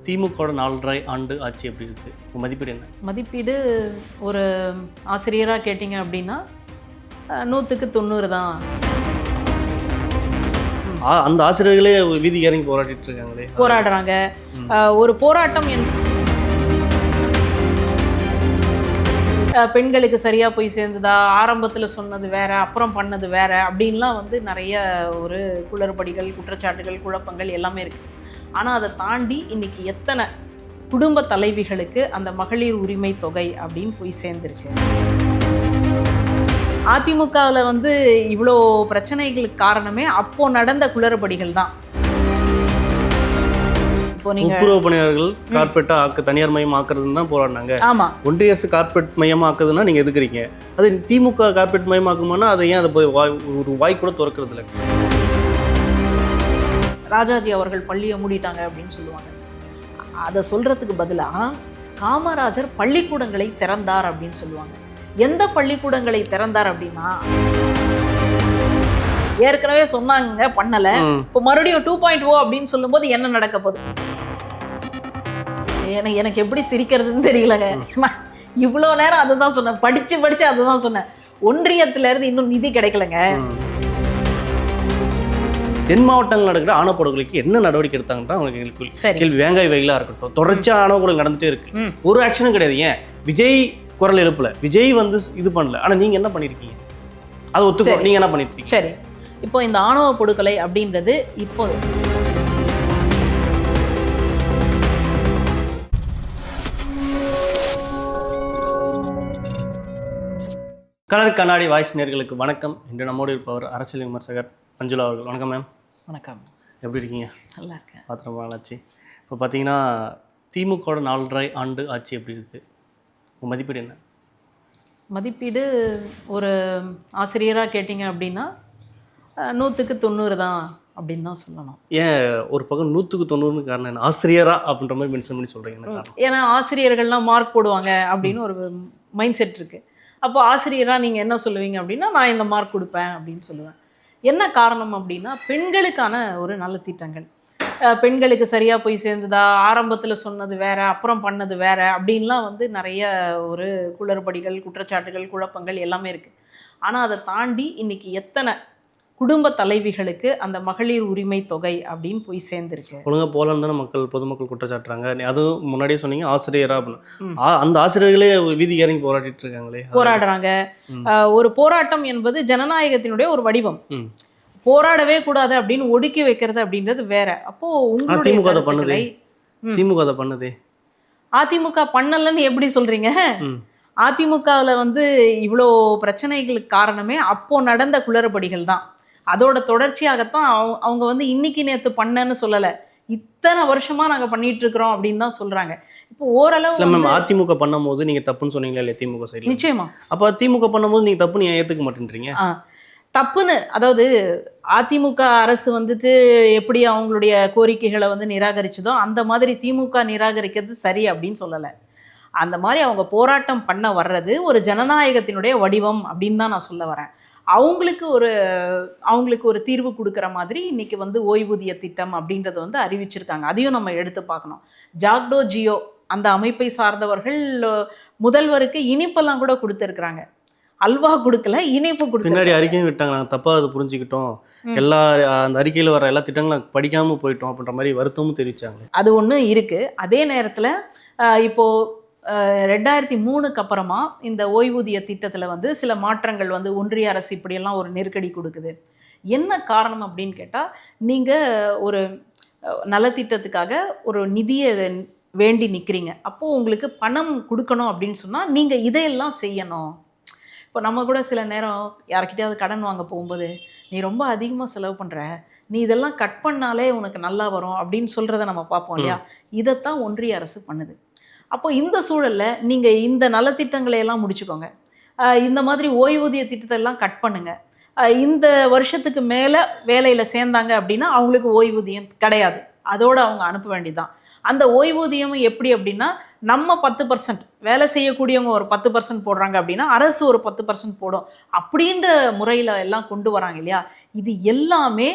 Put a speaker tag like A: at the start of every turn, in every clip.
A: திமுகவோட 4.5 ஆண்டு ஆட்சி எப்படி இருக்குது? உங்கள் மதிப்பீடு என்ன?
B: மதிப்பீடு ஒரு ஆசிரியராக கேட்டிங்க அப்படின்னா 100க்கு 90 தான்.
A: அந்த ஆசிரியர்களே வீதி இறங்கி போராடிட்டு இருக்காங்களே.
B: போராடுறாங்க. ஒரு போராட்டம் பெண்களுக்கு சரியாக போய் சேர்ந்ததா, ஆரம்பத்தில் சொன்னது வேற, அப்புறம் பண்ணது வேற அப்படின்லாம் நிறைய ஒரு குளறுபடிகள், குற்றச்சாட்டுகள், குழப்பங்கள் எல்லாமே இருக்குது. ஆனால் அதை தாண்டி இன்னைக்கு எத்தனை குடும்ப தலைவிகளுக்கு அந்த மகளிர் உரிமை தொகை அப்படின்னு போய் சேர்ந்துருக்கு. அதிமுகவில் இவ்வளோ பிரச்சனைகளுக்கு காரணமே அப்போ நடந்த குளறுபடிகள் தான்.
A: துப்புரவு பணியாளர்கள் கார்பரேட்டா தனியார் மயம் ஆக்குறதுன்னு தான் போராடினாங்க.
B: ஆமா,
A: ஒன்றிய அரசு கார்பரேட் மயமாக்குதுன்னா நீங்க எதுக்குறீங்க? அது திமுக கார்பரேட் மயமாக்குமானா அதை ஏன் அதை போய் ஒரு வாய் கூட திறக்கிறது இல்லை?
B: ராஜாஜி அவர்கள் பள்ளியை மூடிட்டாங்க அப்படின்னு சொல்லுவாங்க. அதை சொல்றதுக்கு பதிலாக காமராஜர் பள்ளிக்கூடங்களை திறந்தார் அப்படின்னு சொல்லுவாங்க. எந்த பள்ளிக்கூடங்களை திறந்தார் அப்படின்னா, ஏற்கனவே சொன்னாங்க பண்ணல, இப்போ மறுபடியும் 2.0 அப்படின்னு சொல்லும்போது என்ன நடக்க போகுது? எனக்கு எப்படி சிரிக்கிறதுன்னு தெரியலங்க. இவ்வளோ நேரம் அதுதான் சொன்னேன், படிச்சு அதுதான் சொன்னேன். ஒன்றியத்துல இருந்து இன்னும் நிதி கிடைக்கலங்க.
A: தென் மாவட்டங்கள் நடக்கிற ஆணவப்படுகொலைக்கு என்ன நடவடிக்கை எடுத்தாங்கன்னா அவங்க கேள்வி. வேங்காய் வயலாக இருக்கட்டும், தொடர்ச்சியாக ஆணவ நடந்துட்டே இருக்கு, ஒரு ஆக்ஷனும் கிடையாது. ஏன் விஜய் குரல் எழுப்பல, விஜய் இது பண்ணல, ஆனால் நீங்க என்ன பண்ணிருக்கீங்க? அதை ஒத்துக்கோ, நீங்க என்ன பண்ணிட்டு இருக்கீங்க?
B: சரி, இப்போ இந்த ஆணவ படுகொலை அப்படின்றது இப்போ
A: கலர் கண்ணாடி வாய்ஸ் நேயர்களுக்கு வணக்கம். இன்று நம்மோடு இருப்பவர் அரசியல் விமர்சகர் மஞ்சுளா அவர்கள். வணக்கம் மேம்.
B: வணக்கம்.
A: எப்படி இருக்கீங்க?
B: நல்லா இருக்கேன்.
A: பாத்திரமா ஆச்சு. இப்போ பார்த்தீங்கன்னா திமுகவோட 4.5 ஆண்டு ஆட்சி எப்படி இருக்குது? உங்கள் மதிப்பீடு என்ன?
B: மதிப்பீடு ஒரு ஆசிரியராக கேட்டிங்க அப்படின்னா 100க்கு 90 தான் அப்படின்னு தான் சொல்லணும்.
A: ஏன் ஒரு பக்கம் 100க்கு 90ன்னு காரணம் என்ன? ஆசிரியரா அப்படின்ற மாதிரி மென்ஷன் பண்ணி சொல்கிறீங்க.
B: ஏன்னா ஆசிரியர்கள்லாம் மார்க் போடுவாங்க அப்படின்னு ஒரு மைண்ட் செட் இருக்குது. அப்போ ஆசிரியராக நீங்கள் என்ன சொல்லுவீங்க அப்படின்னா, நான் இந்த மார்க் கொடுப்பேன் அப்படின்னு சொல்லுவேன். என்ன காரணம் அப்படின்னா, பெண்களுக்கான ஒரு நலத்திட்டங்கள், பெண்களுக்கு சரியாக போய் சேர்ந்ததா, ஆரம்பத்தில் சொன்னது வேற, அப்புறம் பண்ணது வேற அப்படின்லாம் நிறைய ஒரு குளறுபடிகள், குற்றச்சாட்டுகள், குழப்பங்கள் எல்லாமே இருக்குது. ஆனால் அதை தாண்டி இன்னைக்கு எத்தனை குடும்ப தலைவிகளுக்கு அந்த மகளிர் உரிமை தொகை அப்படின்னு போய் சேர்ந்துருக்கு.
A: ஒழுங்காக போலன்னு தானே பொதுமக்கள் குற்றச்சாட்டுறாங்க. அதுவும் முன்னாடியே சொன்னீங்க ஆசிரியரா அப்படின்னு. அந்த ஆசிரியர்களே வீதி இறங்கி போராடிட்டு இருக்காங்களே.
B: போராடுறாங்க. ஒரு போராட்டம் என்பது ஜனநாயகத்தினுடைய ஒரு வடிவம். போராடவே கூடாது அப்படின்னு ஒடுக்கி வைக்கிறது அப்படின்றது வேற. அப்போ
A: திமுக அதை பண்ணுதே.
B: அதிமுக பண்ணலன்னு எப்படி சொல்றீங்க? அதிமுகவில் இவ்வளோ பிரச்சனைகளுக்கு காரணமே அப்போ நடந்த குளறுபடிகள் தான். அதோட தொடர்ச்சியாகத்தான் அவங்க இன்னைக்கு நேற்று பண்ணன்னு சொல்லலை, இத்தனை வருஷமா நாங்கள் பண்ணிட்டு இருக்கிறோம் அப்படின்னு தான் சொல்றாங்க. இப்போ ஓரளவு
A: அதிமுக பண்ணும் போது நீங்க தப்புன்னு சொன்னீங்களா இல்லையா திமுக சைடுல?
B: நிச்சயமா.
A: அப்போ திமுக பண்ணும்போது நீங்க தப்புன்னு ஏற்றுக்க மாட்டேன்றீங்க?
B: தப்புன்னு, அதாவது அதிமுக அரசு எப்படி அவங்களுடைய கோரிக்கைகளை நிராகரிச்சதோ அந்த மாதிரி திமுக நிராகரிக்கிறது சரி அப்படின்னு சொல்லலை. அந்த மாதிரி அவங்க போராட்டம் பண்ண வர்றது ஒரு ஜனநாயகத்தினுடைய வடிவம் அப்படின்னு தான் நான் சொல்ல வரேன். அவங்களுக்கு ஒரு தீர்வு கொடுக்குற மாதிரி இன்னைக்கு ஓய்வூதிய திட்டம் அப்படின்றத அறிவிச்சிருக்காங்க. அதையும் நம்ம எடுத்து பார்க்கணும். ஜாக்டோ ஜியோ அந்த அமைப்பை சார்ந்தவர்கள் முதல்வருக்கு இனிப்பெல்லாம் கூட கொடுத்துருக்குறாங்க. அல்வா கொடுக்கல, இனிப்பு கொடுத்து
A: பின்னாடி அறிக்கையும் விட்டாங்க. நாங்கள் தப்பாக அதை புரிஞ்சுக்கிட்டோம், எல்லா அந்த அறிக்கையில் வர எல்லா திட்டங்களும் படிக்காமல் போயிட்டோம் அப்படின்ற மாதிரி வருத்தமும் தெரிவித்தாங்க.
B: அது ஒன்று இருக்குது. அதே நேரத்தில் இப்போது 2003க்கு அப்புறமா இந்த ஓய்வூதிய திட்டத்தில் சில மாற்றங்கள் ஒன்றிய அரசு இப்படியெல்லாம் ஒரு நெருக்கடி கொடுக்குது. என்ன காரணம் அப்படின்னு கேட்டால், நீங்கள் ஒரு நலத்திட்டத்துக்காக ஒரு நிதியை வேண்டி நிற்கிறீங்க, அப்போது உங்களுக்கு பணம் கொடுக்கணும் அப்படின்னு சொன்னால் நீங்கள் இதையெல்லாம் செய்யணும். இப்போ நம்ம கூட சில நேரம் யார்கிட்டயாவது கடன் வாங்க போகும்போது, நீ ரொம்ப அதிகமாக செலவு பண்ணுற, நீ இதெல்லாம் கட் பண்ணாலே உனக்கு நல்லா வரும் அப்படின்னு சொல்கிறத நம்ம பார்ப்போம் இல்லையா? இதைத்தான் ஒன்றிய அரசு பண்ணுது. அப்போ இந்த சூழலில் நீங்கள் இந்த நலத்திட்டங்களை எல்லாம் முடிச்சுக்கோங்க, இந்த மாதிரி ஓய்வூதிய திட்டத்தை எல்லாம் கட் பண்ணுங்க, இந்த வருஷத்துக்கு மேலே வேலையில் சேர்ந்தாங்க அப்படின்னா அவங்களுக்கு ஓய்வூதியம் கிடையாது, அதோடு அவங்க அனுப்ப வேண்டியதுதான். அந்த ஓய்வூதியமும் எப்படி அப்படின்னா, நம்ம 10% வேலை செய்யக்கூடியவங்க ஒரு 10% போடுறாங்க அப்படின்னா அரசு ஒரு 10% போடும் அப்படின்ற முறையில் எல்லாம் கொண்டு வராங்க இல்லையா? இது எல்லாமே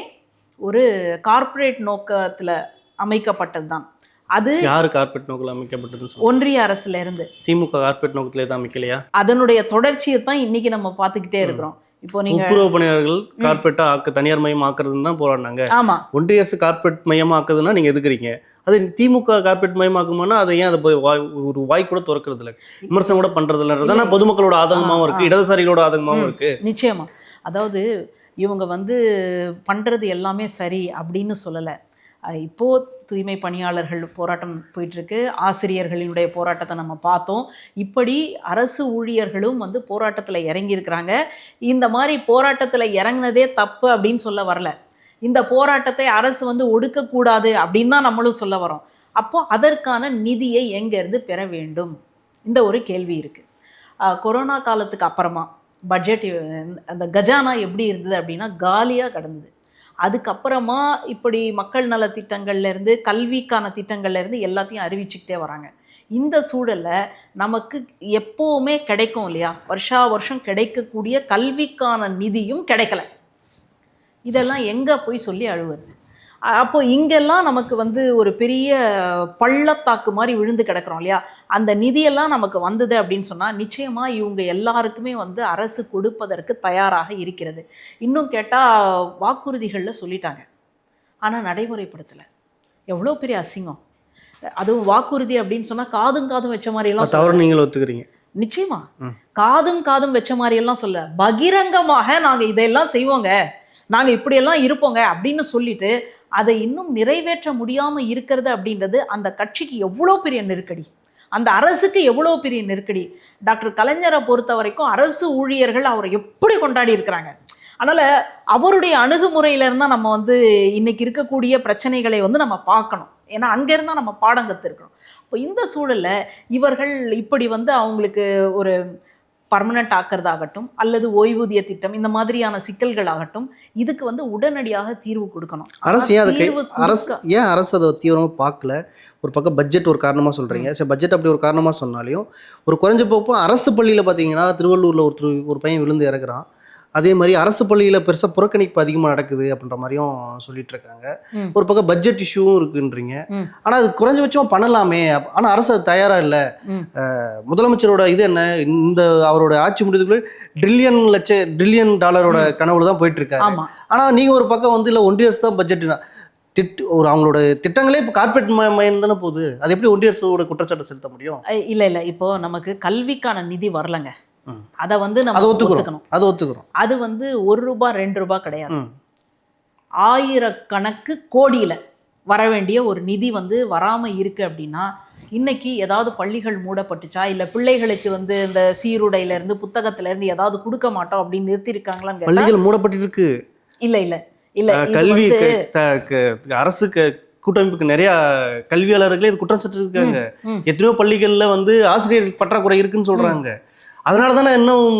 B: ஒரு கார்ப்பரேட் நோக்கத்தில் அமைக்கப்பட்டது தான். அது
A: யாரு கார்பரேட் நோக்கில் அமைக்கப்பட்டதுன்னு சொல்லுங்க.
B: ஒன்றிய அரசுல இருந்து.
A: திமுக கார்பரேட் நோக்கத்திலே தான் அமைக்கலையா?
B: அதனுடைய தொடர்ச்சியை தான் இன்னைக்கு நம்ம பார்த்துக்கிட்டே இருக்கிறோம். இப்போ நீங்க
A: துப்புரவு பணியாளர்கள் கார்பரேட்டா தனியார் மயம் ஆக்குறதுன்னு தான் போராடினாங்க.
B: ஆமா,
A: ஒன்றிய அரசு கார்பரேட் மயமாக்குதுன்னா நீங்க எதுக்குறீங்க? அது திமுக கார்பரேட் மயமாக்குமானா அதை ஏன் அதை போய் ஒரு வாய் கூட திறக்கிறது இல்லை, விமர்சனம் கூட பண்றது இல்லைன்றதுனா பொதுமக்களோட ஆதங்கமாகவும் இருக்கு, இடதுசாரிகளோட ஆதங்கமாகவும் இருக்கு.
B: நிச்சயமா. அதாவது இவங்க வந்து பண்றது எல்லாமே சரி அப்படின்னு சொல்லலை. இப்போ தூய்மை பணியாளர்கள் போராட்டம் போயிட்டுருக்கு, ஆசிரியர்களினுடைய போராட்டத்தை நம்ம பார்த்தோம். இப்படி அரசு ஊழியர்களும் வந்து போராட்டத்தில் இறங்கியிருக்கிறாங்க. இந்த மாதிரி போராட்டத்தில் இறங்கினதே தப்பு அப்படின்னு சொல்ல வரல. இந்த போராட்டத்தை அரசு வந்து ஒடுக்கக்கூடாது அப்படின்னு தான் நம்மளும் சொல்ல வரோம். அப்போது அதற்கான நிதியை எங்கேருந்து பெற வேண்டும், இந்த ஒரு கேள்வி இருக்குது. கொரோனா காலத்துக்கு அப்புறமா பட்ஜெட், அந்த கஜானா எப்படி இருந்தது அப்படின்னா காலியாக கிடந்தது. அதுக்கப்புறமா இப்படி மக்கள் நல திட்டங்கள்லேருந்து கல்விக்கான திட்டங்கள்லேருந்து எல்லாத்தையும் அறிவிச்சுக்கிட்டே வராங்க. இந்த சூழலில் நமக்கு எப்போவுமே கிடைக்கும் இல்லையா, வருஷா வருஷம் கிடைக்கக்கூடிய கல்விக்கான நிதியும் கிடைக்கல. இதெல்லாம் எங்கே போய் சொல்லி அழுவது? அப்போ இங்கெல்லாம் நமக்கு வந்து ஒரு பெரிய பள்ளத்தாக்கு மாதிரி விழுந்து கிடக்கிறோம் இல்லையா. அந்த நிதியெல்லாம் நமக்கு வந்தது அப்படின்னு சொன்னால் நிச்சயமாக இவங்க எல்லாருக்குமே வந்து அரசு கொடுப்பதற்கு தயாராக இருக்கிறது. இன்னும் கேட்டால் வாக்குறுதிகளில் சொல்லிட்டாங்க, ஆனால் நடைமுறைப்படுத்தலை. எவ்வளோ பெரிய அசிங்கம். அதுவும் வாக்குறுதி அப்படின்னு சொன்னால் காதும் காதும் வச்ச மாதிரியெல்லாம்
A: தவறு நீங்கள் ஒத்துக்கிறீங்க?
B: நிச்சயமா காதும் காதும் வச்ச மாதிரியெல்லாம் சொல்ல, பகிரங்கமாக நாங்கள் இதெல்லாம் செய்வோங்க, நாங்கள் இப்படியெல்லாம் இருப்போங்க அப்படின்னு சொல்லிட்டு அதை இன்னும் நிறைவேற்ற முடியாமல் இருக்கிறது அப்படின்றது அந்த கட்சிக்கு எவ்வளோ பெரிய நெருக்கடி, அந்த அரசுக்கு எவ்வளோ பெரிய நெருக்கடி. டாக்டர் கலைஞரை பொறுத்த வரைக்கும் அரசு ஊழியர்கள் அவரை எப்படி கொண்டாடி இருக்கிறாங்க. அதனால் அவருடைய அணுகுமுறையிலேருந்து தான் நம்ம வந்து இன்னைக்கு இருக்கக்கூடிய பிரச்சனைகளை வந்து நம்ம பார்க்கணும். ஏன்னா அங்கேருந்தான் நம்ம பாடம் கற்றுருக்கிறோம். இப்போ இந்த சூழலில் இவர்கள் இப்படி வந்து அவங்களுக்கு ஒரு பர்மனெண்ட் ஆக்கிறதாகட்டும் அல்லது ஓய்வூதிய திட்டம் இந்த மாதிரியான சிக்கல்கள் ஆகட்டும், இதுக்கு வந்து உடனடியாக தீர்வு கொடுக்கணும்.
A: அரசு ஏன் அரசு அதை தீவிரமாக பார்க்கல? ஒரு பக்கம் பட்ஜெட் ஒரு காரணமாக சொல்கிறீங்க. சரி, பட்ஜெட் அப்படி ஒரு காரணமாக சொன்னாலையும் ஒரு குறைஞ்ச போப்போ அரசு பள்ளியில் பார்த்தீங்கன்னா திருவள்ளூரில் ஒரு பையன் விழுந்து இறக்குறான். அதே மாதிரி அரசு பள்ளியில் பெருசாக புறக்கணிப்பு அதிகமாக நடக்குது அப்படின்ற மாதிரியும் சொல்லிட்டு இருக்காங்க. ஒரு பக்கம் பட்ஜெட் இஷ்யூவும் இருக்குன்றீங்க. ஆனால் அது குறைஞ்சபட்சமாக பண்ணலாமே, ஆனால் அரசு அது தயாராக இல்லை. முதலமைச்சரோட இது என்ன, இந்த அவரோட ஆட்சி முடிவுக்குள்ள ட்ரில்லியன் டாலரோட கனவுல தான் போயிட்டு இருக்காரு. ஆனால் நீங்கள் ஒரு பக்கம் வந்து இல்லை ஒன்றிய அரசு தான் பட்ஜெட் ஒரு அவங்களோட திட்டங்களே இப்போ கார்பரேட் மயம் தானே போகுது. அது எப்படி ஒன்றிய அரசோட குற்றச்சாட்டு செலுத்த முடியும்?
B: இல்லை இப்போ நமக்கு கல்விக்கான நிதி வரலங்க, அதை வந்து நம்ம ஒத்துக்கணும். அது வந்து ₹1 ₹2 கிடையாது, ஆயிரக்கணக்கு கோடியில் வர வேண்டிய ஒரு நிதி வந்து வராமல் இருக்கு. அப்படின்னா இன்னைக்கு ஏதாவது பள்ளிகள் மூடப்பட்டுச்சா, இல்லை பிள்ளைகளுக்கு வந்து இந்த சீருடையிலேருந்து புத்தகத்திலேருந்து ஏதாவது கொடுக்க மாட்டோம் அப்படின்னு நிறுத்திருக்காங்களான்னு?
A: பள்ளிகள் மூடப்பட்டு இருக்கு.
B: இல்லை
A: கல்வி அரசு கூட்டமைப்புக்கு நிறைய கல்வியாளர்களே இது குற்றம் சாட்டு இருக்காங்க. எத்தனையோ பள்ளிகள்ல வந்து ஆசிரியர் பற்றாக்குறை இருக்குன்னு சொல்றாங்க. அதனால தானே இன்னும்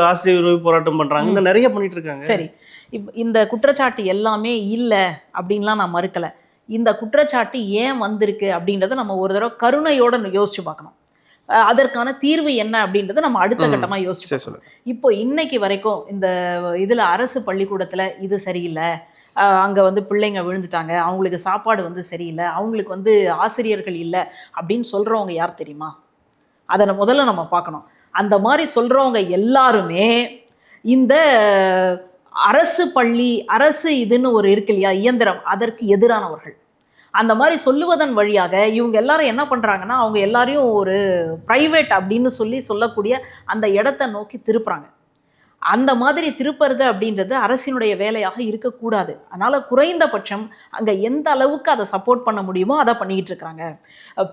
A: ஆசிரியர் உறவு போராட்டம் பண்றாங்க, நிறைய பண்ணிட்டு இருக்காங்க.
B: சரி, இந்த குற்றச்சாட்டு எல்லாமே இல்லை அப்படின்லாம் நான் மறுக்கலை. இந்த குற்றச்சாட்டு ஏன் வந்திருக்கு அப்படின்றத நம்ம ஒரு தடவை கருணையோட யோசிச்சு பார்க்கணும். அதற்கான தீர்வு என்ன அப்படின்றத நம்ம அடுத்த கட்டமா யோசிச்சு சொல்லணும். இப்போ இன்னைக்கு வரைக்கும் இந்த இதுல அரசு பள்ளிக்கூடத்துல இது சரியில்லை, அங்கே வந்து பிள்ளைங்க விழுந்துட்டாங்க, அவங்களுக்கு சாப்பாடு வந்து சரியில்லை, அவங்களுக்கு வந்து ஆசிரியர்கள் இல்லை அப்படின்னு சொல்கிறவங்க யார் தெரியுமா? அதை முதல்ல நம்ம பார்க்கணும். அந்த மாதிரி சொல்கிறவங்க எல்லாருமே இந்த அரசு பள்ளி, அரசு இதுன்னு ஒரு இருக்கு இல்லையா இயந்திரம், அதற்கு எதிரானவர்கள். அந்த மாதிரி சொல்லுவதன் வழியாக இவங்க எல்லாரும் என்ன பண்ணுறாங்கன்னா அவங்க எல்லாரையும் ஒரு ப்ரைவேட் அப்படின்னு சொல்லக்கூடிய அந்த இடத்த நோக்கி திருப்புறாங்க. அந்த மாதிரி திருப்புறது அப்படின்றது அரசினுடைய வேலையாக இருக்கக்கூடாது. அதனால் குறைந்தபட்சம் அங்கே எந்த அளவுக்கு அதை சப்போர்ட் பண்ண முடியுமோ அதை பண்ணிக்கிட்டு இருக்கிறாங்க.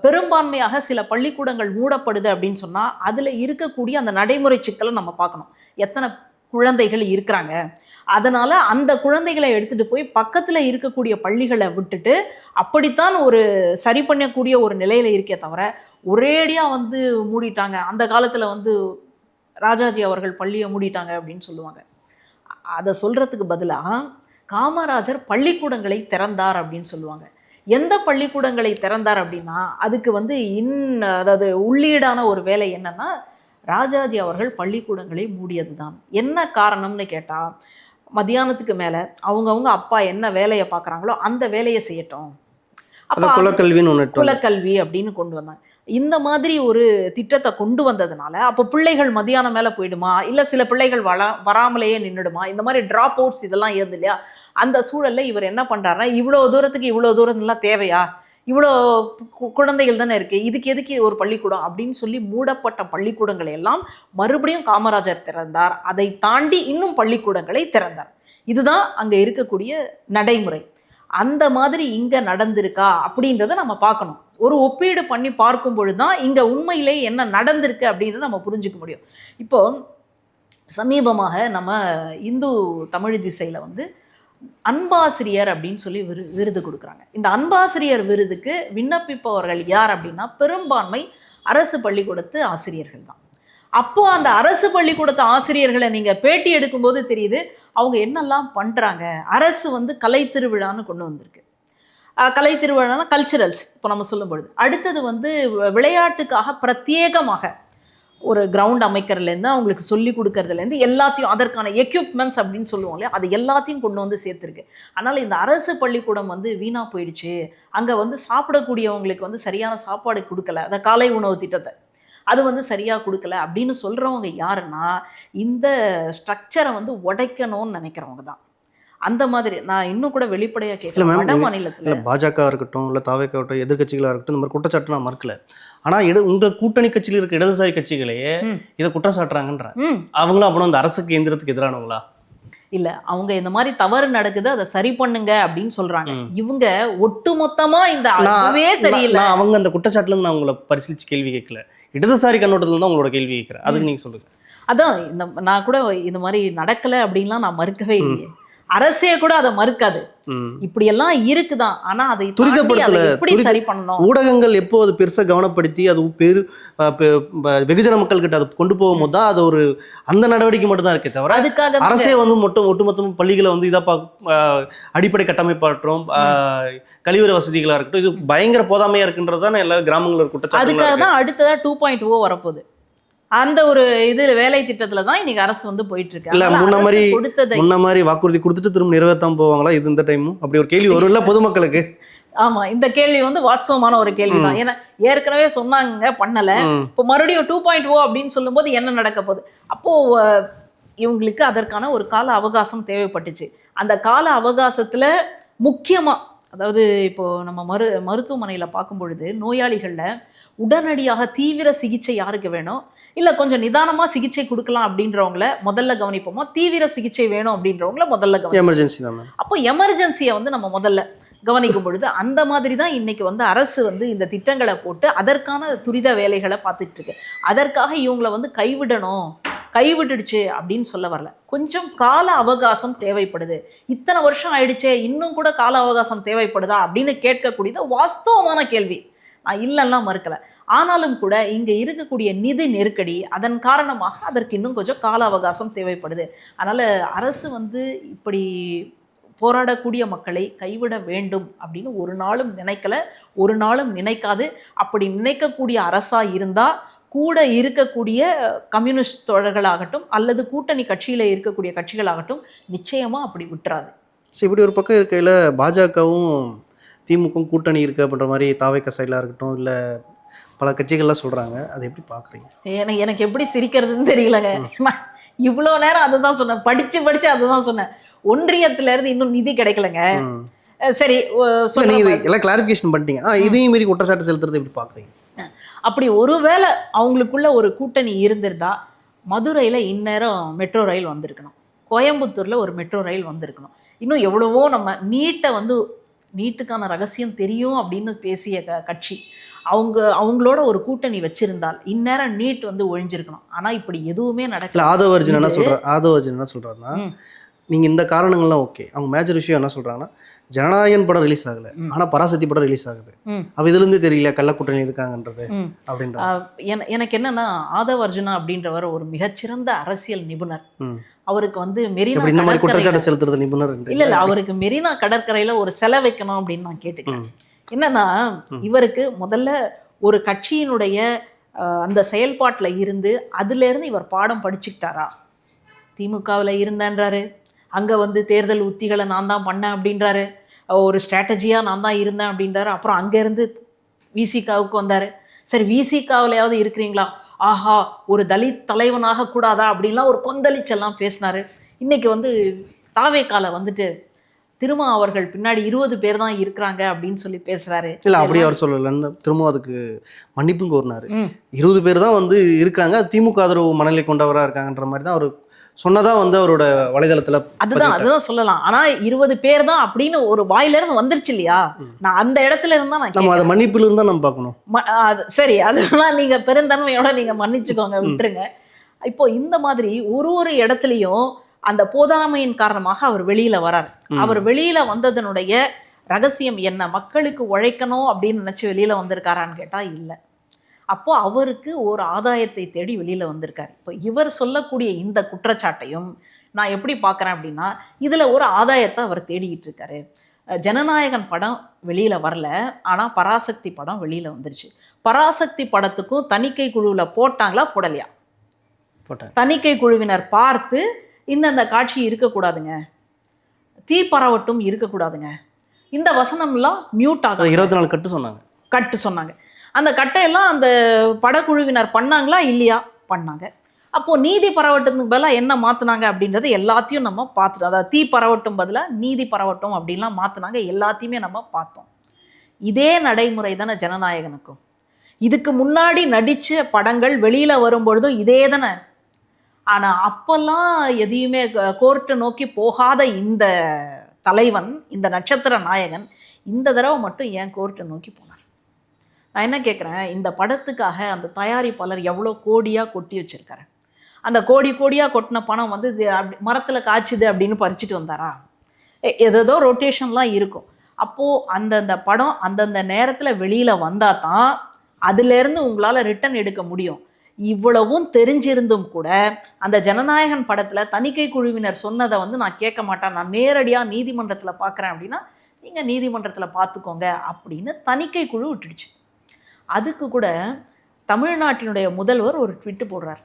B: பெரும்பான்மையாக சில பள்ளிக்கூடங்கள் மூடப்படுது அப்படின்னு சொன்னால் அதில் இருக்கக்கூடிய அந்த நடைமுறை சிக்கலை நம்ம பார்க்கணும். எத்தனை குழந்தைகள் இருக்கிறாங்க, அதனால் அந்த குழந்தைகளை எடுத்துகிட்டு போய் பக்கத்தில் இருக்கக்கூடிய பள்ளிகளை விட்டுட்டு அப்படித்தான் ஒரு சரி பண்ணக்கூடிய ஒரு நிலையில் இருக்கே தவிர ஒரேடியாக வந்து மூடிட்டாங்க. அந்த காலத்தில் வந்து ராஜாஜி அவர்கள் பள்ளியை மூடிட்டாங்க அப்படின்னு சொல்லுவாங்க. அதை சொல்கிறதுக்கு பதிலாக காமராஜர் பள்ளிக்கூடங்களை திறந்தார் அப்படின்னு சொல்லுவாங்க. எந்த பள்ளிக்கூடங்களை திறந்தார் அப்படின்னா அதுக்கு வந்து அதாவது உள்ளீடான ஒரு வேலை என்னன்னா ராஜாஜி அவர்கள் பள்ளிக்கூடங்களை மூடியது தான். என்ன காரணம்னு கேட்டால் மத்தியானத்துக்கு மேலே அவங்கவுங்க அப்பா என்ன வேலையை பார்க்குறாங்களோ அந்த வேலையை செய்யட்டும், அப்போ
A: குலக்கல்வின்னு ஒன்று
B: குலக்கல்வி அப்படின்னு கொண்டு வந்தாங்க. இந்த மாதிரி ஒரு திட்டத்தை கொண்டு வந்ததுனால அப்போ பிள்ளைகள் மதியானம் மேலே போயிடுமா, இல்லை சில பிள்ளைகள் வராமலேயே நின்றுடுமா, இந்த மாதிரி ட்ராப் அவுட்ஸ் இதெல்லாம் ஏது இல்லையா. அந்த சூழல்ல இவர் என்ன பண்றாருன்னா, இவ்வளோ தூரத்துக்கு இவ்வளோ தூரம்லாம் தேவையா, இவ்வளோ குழந்தைகள் தானே இருக்கு, இதுக்கு எதுக்கு ஒரு பள்ளிக்கூடம் அப்படின்னு சொல்லி மூடப்பட்ட பள்ளிக்கூடங்களை எல்லாம் மறுபடியும் காமராஜர் திறந்தார். அதை தாண்டி இன்னும் பள்ளிக்கூடங்களை திறந்தார். இதுதான் அங்க இருக்கக்கூடிய நடைமுறை. அந்த மாதிரி இங்க நடந்திருக்கா அப்படின்றத நம்ம பார்க்கணும். ஒரு ஒப்பீடு பண்ணி பார்க்கும் பொழுதுதான் இங்க உண்மையிலேயே என்ன நடந்திருக்கு அப்படின்றத நம்ம புரிஞ்சுக்க முடியும். இப்போ சமீபமாக நம்ம இந்து தமிழ் திசையில வந்து அன்பாசிரியர் அப்படின்னு சொல்லி விருது கொடுக்குறாங்க. இந்த அன்பாசிரியர் விருதுக்கு விண்ணப்பிப்பவர்கள் யார் அப்படின்னா பெரும்பான்மை அரசு பள்ளிக்கூடத்து ஆசிரியர்கள் தான். அப்போ அந்த அரசு பள்ளிக்கூடத்து ஆசிரியர்களை நீங்க பேட்டி எடுக்கும்போது தெரியுது அவங்க என்னெல்லாம் பண்றாங்க. அரசு வந்து கலை திருவிழான்னு கொண்டு வந்திருக்கு. கலை திருவிழானா கல்ச்சுரல்ஸ் இப்போ நம்ம சொல்லும் பொழுது, அடுத்தது வந்து விளையாட்டுக்காக பிரத்யேகமாக ஒரு கிரவுண்ட் அமைக்கிறதுலேருந்து அவங்களுக்கு சொல்லி கொடுக்கறதுலேருந்து எல்லாத்தையும் அதற்கான எக்யூப்மெண்ட்ஸ் அப்படின்னு சொல்லுவோம் இல்லையா, அது எல்லாத்தையும் கொண்டு வந்து சேர்த்துருக்கு. அதனால் இந்த அரசு பள்ளிக்கூடம் வந்து வீணாக போயிடுச்சு, அங்கே வந்து சாப்பிடக்கூடியவங்களுக்கு வந்து சரியான சாப்பாடு கொடுக்கல, அந்த காலை உணவு திட்டத்தை அது வந்து சரியாக கொடுக்கல அப்படின்னு சொல்கிறவங்க யாருன்னா இந்த ஸ்ட்ரக்சரை வந்து உடைக்கணும்னு நினைக்கிறவங்க தான். அந்த மாதிரி நான் இன்னும் கூட வெளிப்படையாக கேட்கல. வட மாநிலத்தில்
A: பாஜக இருக்கட்டும், இல்லை தாவேக்கா இருக்கட்டும், எதிர்கட்சிகளாக இருக்கட்டும், இந்த மாதிரி குற்றச்சாட்டு நான் மறுக்கல. ஆனால் உங்கள் கூட்டணி கட்சியில் இருக்க இடதுசாரி கட்சிகளையே இதை குற்றம் சாட்டுறாங்கன்ற அவங்களும் அப்புறம் அந்த அரசுக்கு எந்திரத்துக்கு எதிரானவங்களா?
B: இல்ல, அவங்க இந்த மாதிரி தவறு நடக்குது அதை சரி பண்ணுங்க அப்படின்னு சொல்றாங்க. இவங்க ஒட்டுமொத்தமா இந்த அதுவே சரியில்லை.
A: அவங்க அந்த குற்றச்சாட்டுல இருந்து நான் உங்களை பரிசீலிச்சு கேள்வி கேட்கல, இடதுசாரி கண்ணோட்டத்துல தான் உங்களோட கேள்வி கேட்கிறேன். அதுக்கு நீங்க சொல்லுங்க. அதான்
B: நான் கூட இந்த மாதிரி நடக்கல அப்படின்லாம் நான் மறுக்கவே இல்லையே. அரசே கூட அதை மறுக்காது. இப்படி எல்லாம் இருக்குதான். ஆனா அதை எப்படி சரி பண்ணணும்,
A: ஊடகங்கள் எப்போ அது பெருசா கவனப்படுத்தி அது வெகுஜன மக்கள் கிட்ட அதை கொண்டு போகும்போது தான் அது ஒரு அந்த நடவடிக்கை மட்டும் தான் இருக்கே தவிர அதுக்காக அரசே வந்து ஒட்டுமொத்தம் பள்ளிகளை வந்து இதை அடிப்படை கட்டமைப்பாற்றும் கழிவறை வசதிகளா இருக்கட்டும் இது பயங்கர போதாமையா இருக்குன்றது தான் எல்லா கிராமங்களும் இருக்கட்டும்.
B: அதுக்காக தான் அடுத்ததா 2.0 வரப்போகுது. அந்த ஒரு இது வேலை திட்டத்துல தான் இன்னைக்கு அரசு வந்து போயிட்டு இருக்கு.
A: இல்ல முன்ன மாதிரி வாக்குறுதி கொடுத்துட்டு திரும்ப நிறைவேற்றாம போவாங்களா இது இந்த டைமும்? அப்படி ஒரு கேள்வி வரும் இல்ல பொதுமக்களுக்கு.
B: ஆமா, இந்த கேள்வி வந்து வாஸ்தவமான ஒரு கேள்வி தான். ஏன்னா ஏற்கனவே சொன்னாங்க பண்ணல, இப்போ மறுபடியும் 2.0 அப்படின்னு சொல்லும் போது என்ன நடக்க போகுது? அப்போ இவங்களுக்கு அதற்கான ஒரு கால அவகாசம் தேவைப்பட்டுச்சு. அந்த கால அவகாசத்துல முக்கியமா அதாவது இப்போ நம்ம மருத்துவமனையில பார்க்கும் பொழுது நோயாளிகள்ல உடனடியாக தீவிர சிகிச்சை யாருக்கு வேணும், இல்லை கொஞ்சம் நிதானமாக சிகிச்சை கொடுக்கலாம் அப்படின்றவங்கள முதல்ல கவனிப்போமா, தீவிர சிகிச்சை வேணும் அப்படின்றவங்கள முதல்ல கவனிப்போம்.
A: எமர்ஜென்சி தான்.
B: அப்போ எமர்ஜென்சியை வந்து நம்ம முதல்ல கவனிக்கும் பொழுது அந்த மாதிரி தான் இன்னைக்கு வந்து அரசு வந்து இந்த திட்டங்களை போட்டு அதற்கான துரித வேலைகளை பார்த்துட்டு இருக்கு. அதற்காக இவங்களை வந்து கைவிட்டுடுச்சு அப்படின்னு சொல்ல வரல. கொஞ்சம் கால அவகாசம் தேவைப்படுது. இத்தனை வருஷம் ஆயிடுச்சே இன்னும் கூட கால அவகாசம் தேவைப்படுதா அப்படின்னு கேட்கக்கூடியது வாஸ்தவமான கேள்வி. நான் இல்லைன்னா மறுக்கல. ஆனாலும் கூட இங்க இருக்கக்கூடிய நிதி நெருக்கடி அதன் காரணமாக அதற்கு இன்னும் கொஞ்சம் கால அவகாசம் தேவைப்படுது. அதனால அரசு வந்து இப்படி போராடக்கூடிய மக்களை கைவிட வேண்டும் அப்படின்னு ஒரு நாளும் நினைக்கல, ஒரு நாளும் நினைக்காது. அப்படி நினைக்கக்கூடிய அரசா இருந்தா கூட இருக்கக்கூடிய கம்யூனிஸ்ட் தோழர்களாகட்டும் அல்லது கூட்டணி கட்சியில இருக்கக்கூடிய கட்சிகளாகட்டும் நிச்சயமா அப்படி விட்டுறாது.
A: இப்படி ஒரு பக்கம் இருக்கையில் பாஜகவும் திமுகவும் கூட்டணி இருக்கு அப்படின்ற மாதிரி தாவேக்கா சைடெலாம் இருக்கட்டும் இல்லை பல கட்சிகள்லாம் சொல்கிறாங்க, அதை எப்படி பார்க்குறீங்க?
B: எனக்கு எப்படி சிரிக்கிறதுன்னு தெரியலங்க. இவ்வளோ நேரம் அதுதான் சொன்னேன், படித்து அதுதான் சொன்னேன். ஒன்றியத்திலேருந்து இன்னும் நிதி கிடைக்கலங்க. சரி,
A: நீங்கள் எல்லாம் கிளாரிஃபிகேஷன் பண்ணிட்டீங்க. இதையும் மீறி குற்றச்சாட்டு செலுத்துறது எப்படி பார்க்குறீங்க?
B: அப்படி ஒருவேளை அவங்களுக்குள்ள ஒரு கூட்டணி இருந்திருந்தா மதுரையில் இந்நேரம் மெட்ரோ ரயில் வந்திருக்கணும், கோயம்புத்தூரில் ஒரு மெட்ரோ ரயில் வந்திருக்கணும். இன்னும் எவ்வளவோ நம்ம நீட்டுக்கான ரகசியம் தெரியும் அப்படின்னு பேசிய கட்சி அவங்களோட ஒரு கூட்டணி வச்சிருந்தால் இந்நேரம் நீட் வந்து ஒழிஞ்சிருக்கணும். ஆனால் இப்படி எதுவுமே நடக்கல.
A: ஆதவர்ஜன் என்ன சொல்கிறாருன்னா நீங்கள் இந்த காரணங்கள்லாம் ஓகே, அவங்க மேஜர் விஷயம் என்ன சொல்கிறாங்கன்னா ஜனநாயகன் படம் ரிலீஸ் ஆகலை ஆனால் பராசக்தி படம் ரிலீஸ் ஆகுது. அப்போ இதுலேருந்து தெரியல கள்ளக்கூட்டணி இருக்காங்கன்றது அப்படின்ற.
B: எனக்கு என்னன்னா ஆதவ் அர்ஜுனா அப்படின்றவர் ஒரு மிகச்சிறந்த அரசியல் நிபுணர். அவருக்கு வந்து மெரினா
A: இந்த மாதிரி குற்றச்சாட்டு செலுத்துறது நிபுணர்
B: இல்லை, அவருக்கு மெரினா கடற்கரையில் ஒரு சிலை வைக்கணும் அப்படின்னு நான் கேட்டுக்கிறேன். என்னன்னா இவருக்கு முதல்ல ஒரு கட்சியினுடைய அந்த செயல்பாட்டில் இருந்து அதுலேருந்து இவர் பாடம் படிச்சுக்கிட்டாரா? திமுகவில் இருந்தேன்றாரு, அங்கே வந்து தேர்தல் உத்திகளை நான் தான் பண்ணேன் அப்படின்றாரு, ஒரு ஸ்ட்ராட்டஜியாக நான் தான் இருந்தேன் அப்படின்றாரு. அப்புறம் அங்கேருந்து விசிகாவுக்கு வந்தார். சரி விசிகாவிலையாவது இருக்கிறீங்களா, ஆஹா ஒரு தலித் தலைவனாக கூடாதா அப்படின்லாம் ஒரு கொந்தளிச்செல்லாம் பேசினார். இன்றைக்கி வந்து தாவேக்கால வந்துட்டு திரும்ப அவர்கள் பின்னாடி 20 பேர் தான் இருக்கிறாங்க அப்படின்னு சொல்லி பேசுறாரு.
A: இல்லை அப்படி அவர் சொல்லலைன்னு திரும்ப அதுக்கு மன்னிப்பும் கோரினாரு. 20 பேர் தான் வந்து இருக்காங்க, திமுக ஆதரவு மனநிலை கொண்டவராக இருக்காங்கன்ற மாதிரி தான் அவர் சொன்னதா வந்து அவரோட வலைதளத்தில்.
B: அதுதான் சொல்லலாம். ஆனா 20 பேர் தான் அப்படின்னு ஒரு வாயிலிருந்து வந்துருச்சு இல்லையா, நான் அந்த இடத்துல இருந்தா
A: நம்ம அதை மன்னிப்புல இருந்தா நம்ம பார்க்கணும்.
B: சரி அதெல்லாம் நீங்க பெருந்தன்மையோட நீங்க மன்னிச்சுக்கோங்க, விட்டுருங்க. இப்போ இந்த மாதிரி ஒரு இடத்துலையும் அந்த போதாமையின் காரணமாக அவர் வெளியில வரார். அவர் வெளியில வந்ததனுடைய ரகசியம் என்ன, மக்களுக்கு உழைக்கணும் அப்படின்னு நினைச்சு வெளியில வந்திருக்காரான்னு கேட்டா இல்லை. அப்போ அவருக்கு ஒரு ஆதாயத்தை தேடி வெளியில வந்திருக்காரு. இப்போ இவர் சொல்லக்கூடிய இந்த குற்றச்சாட்டையும் நான் எப்படி பார்க்குறேன் அப்படின்னா, இதுல ஒரு ஆதாயத்தை அவர் தேடிக்கிட்டு இருக்காரு. ஜனநாயகன் படம் வெளியில வரல, ஆனா பராசக்தி படம் வெளியில வந்துருச்சு. பராசக்தி படத்துக்கும் தணிக்கை குழுவில் போட்டாங்களா போடலையா? தணிக்கை குழுவினர் பார்த்து இந்த காட்சி இருக்கக்கூடாதுங்க, தீ பரவட்டும் இருக்கக்கூடாதுங்க, இந்த வசனம்லாம் மியூட் ஆகும்,
A: 24 கட்டு சொன்னாங்க.
B: அந்த கட்டையெல்லாம் அந்த படக்குழுவினர் பண்ணாங்களா இல்லையா? பண்ணாங்க. அப்போது நீதி பரவட்டத்துக்கு பதிலாக என்ன மாற்றினாங்க அப்படின்றது எல்லாத்தையும் நம்ம பார்த்துட்டோம். அதாவது தீ பரவட்டும் பதிலாக நீதி பரவட்டும் அப்படின்லாம் மாற்றினாங்க, எல்லாத்தையுமே நம்ம பார்த்தோம். இதே நடைமுறை தானே ஜனநாயகனுக்கும். இதுக்கு முன்னாடி நடித்த படங்கள் வெளியில் வரும்பொழுதும் இதே தானே. ஆனால் அப்போல்லாம் எதையுமே கோர்ட்டை நோக்கி போகாத இந்த தலைவன், இந்த நட்சத்திர நாயகன், இந்த தடவை மட்டும் ஏன் கோர்ட்டை நோக்கி போனார்? நான் என்ன கேட்குறேன், இந்த படத்துக்காக அந்த தயாரிப்பாளர் எவ்வளோ கோடியாக கொட்டி வச்சுருக்காரு. அந்த கோடியாக கொட்டின பணம் வந்து அப்படி மரத்தில் காய்ச்சுது அப்படின்னு பறிச்சுட்டு வந்தாரா? ஏதோ ரொட்டேஷன்லாம் இருக்கும். அப்போது அந்தந்த படம் அந்தந்த நேரத்தில் வெளியில் வந்தால் தான் அதுலேருந்து உங்களால் ரிட்டன் எடுக்க முடியும். இவ்வளவும் தெரிஞ்சிருந்தும் கூட அந்த ஜனநாயகன் படத்தில் தணிக்கை குழுவினர் சொன்னதை வந்து நான் கேட்க மாட்டேன், நான் நேரடியாக நீதிமன்றத்தில் பார்க்குறேன் அப்படின்னா நீங்கள் நீதிமன்றத்தில் பார்த்துக்கோங்க அப்படின்னு தணிக்கை குழு விட்டுடுச்சு. அதுக்கு கூட தமிழ்நாட்டினுடைய முதல்வர் ஒரு ட்விட்டு போடுறார்.